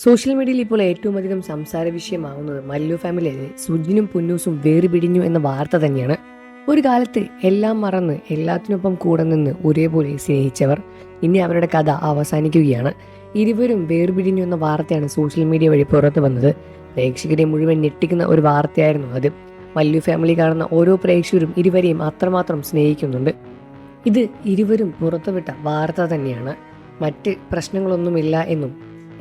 Social മീഡിയയിൽ ഇപ്പോൾ ഏറ്റവും അധികം സംസാര വിഷയമാവുന്നത് മല്ലു ഫാമിലിയിലെ സുജിനും പുന്നൂസും വേർപിടിഞ്ഞു എന്ന വാർത്ത തന്നെയാണ്. ഒരു കാലത്ത് എല്ലാം മറന്ന് എല്ലാത്തിനൊപ്പം കൂടെ നിന്ന് ഒരേപോലെ സ്നേഹിച്ചവർ ഇനി അവരുടെ കഥ അവസാനിക്കുകയാണ്. ഇരുവരും വേർപിടിഞ്ഞു എന്ന വാർത്തയാണ് സോഷ്യൽ മീഡിയ വഴി പുറത്തു വന്നത്. പ്രേക്ഷകരെ മുഴുവൻ ഞെട്ടിക്കുന്ന ഒരു വാർത്തയായിരുന്നു അത്. മല്ലു ഫാമിലി കാണുന്ന ഓരോ പ്രേക്ഷകരും ഇരുവരെയും അത്രമാത്രം സ്നേഹിക്കുന്നുണ്ട്. ഇത് ഇരുവരും പുറത്തുവിട്ട വാർത്ത തന്നെയാണ്. മറ്റ് പ്രശ്നങ്ങളൊന്നുമില്ല എന്നും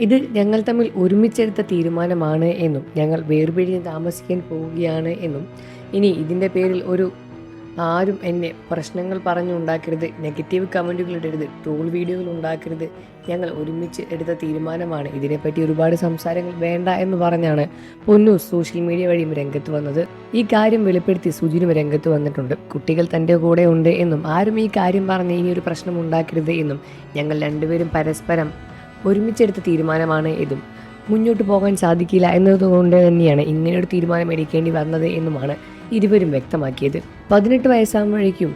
ഇത് ഞങ്ങൾ തമ്മിൽ ഒരുമിച്ചെടുത്ത തീരുമാനമാണ് എന്നും ഞങ്ങൾ വേർപിരിഞ്ഞ് താമസിക്കാൻ പോവുകയാണ് എന്നും ഇനി ഇതിൻ്റെ പേരിൽ ആരും എന്നെ പ്രശ്നങ്ങൾ പറഞ്ഞുണ്ടാക്കരുത്, നെഗറ്റീവ് കമൻറ്റുകൾ ഇടരുത്, ട്രോൾ വീഡിയോകൾ ഉണ്ടാക്കരുത്, ഞങ്ങൾ ഒരുമിച്ച് എടുത്ത തീരുമാനമാണ്, ഇതിനെപ്പറ്റി ഒരുപാട് സംസാരങ്ങൾ വേണ്ട എന്ന് പറഞ്ഞാണ് പൊന്നൂസ് സോഷ്യൽ മീഡിയ വഴിയും രംഗത്ത് വന്നത്. ഈ കാര്യം വെളിപ്പെടുത്തി സുജിനും രംഗത്ത് വന്നിട്ടുണ്ട്. കുട്ടികൾ തൻ്റെ കൂടെ ഉണ്ട് എന്നും ആരും ഈ കാര്യം പറഞ്ഞ് ഇനി ഒരു പ്രശ്നം ഉണ്ടാക്കരുത് എന്നും ഞങ്ങൾ രണ്ടുപേരും പരസ്പരം ഒരുമിച്ചെടുത്ത തീരുമാനമാണ് ഇതും, മുന്നോട്ട് പോകാൻ സാധിക്കില്ല എന്നതുകൊണ്ട് തന്നെയാണ് ഇങ്ങനെയൊരു തീരുമാനം എടുക്കേണ്ടി വന്നത് എന്നുമാണ് ഇരുവരും വ്യക്തമാക്കിയത്. 18 വയസ്സാകുമ്പോഴേക്കും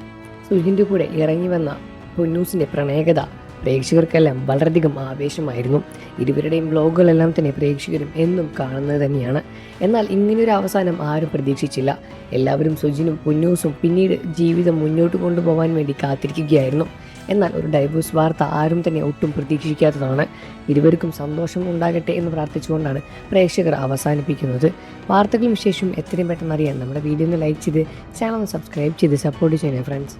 സുജിൻ്റെ കൂടെ ഇറങ്ങി വന്ന പൊന്നൂസിൻ്റെ പ്രണയകഥ പ്രേക്ഷകർക്കെല്ലാം വളരെയധികം ആവേശമായിരുന്നു. ഇരുവരുടെയും വ്ലോഗുകളെല്ലാം തന്നെ പ്രേക്ഷകരും എന്നും കാണുന്നത് തന്നെയാണ്. എന്നാൽ ഇങ്ങനെയൊരു അവസാനം ആരും പ്രതീക്ഷിച്ചില്ല. എല്ലാവരും സുജിനും പൊന്നൂസും പിന്നീട് ജീവിതം മുന്നോട്ട് കൊണ്ടുപോകാൻ വേണ്ടി കാത്തിരിക്കുകയായിരുന്നു. എന്നാൽ ഒരു ഡൈവോഴ്സ് വാർത്ത ആരും തന്നെ ഒട്ടും പ്രതീക്ഷിക്കാത്തതാണ്. ഇരുവർക്കും സന്തോഷം ഉണ്ടാകട്ടെ എന്ന് പ്രാർത്ഥിച്ചുകൊണ്ടാണ് പ്രേക്ഷകർ അവസാനിപ്പിക്കുന്നത്. വാർത്തകളും വിശേഷവും എത്രയും പെട്ടെന്ന് അറിയാൻ നമ്മുടെ വീഡിയോ ഒന്ന് ലൈക്ക് ചെയ്ത് ചാനൽ സബ്സ്ക്രൈബ് ചെയ്ത് സപ്പോർട്ട് ചെയ്യണേ ഫ്രണ്ട്സ്.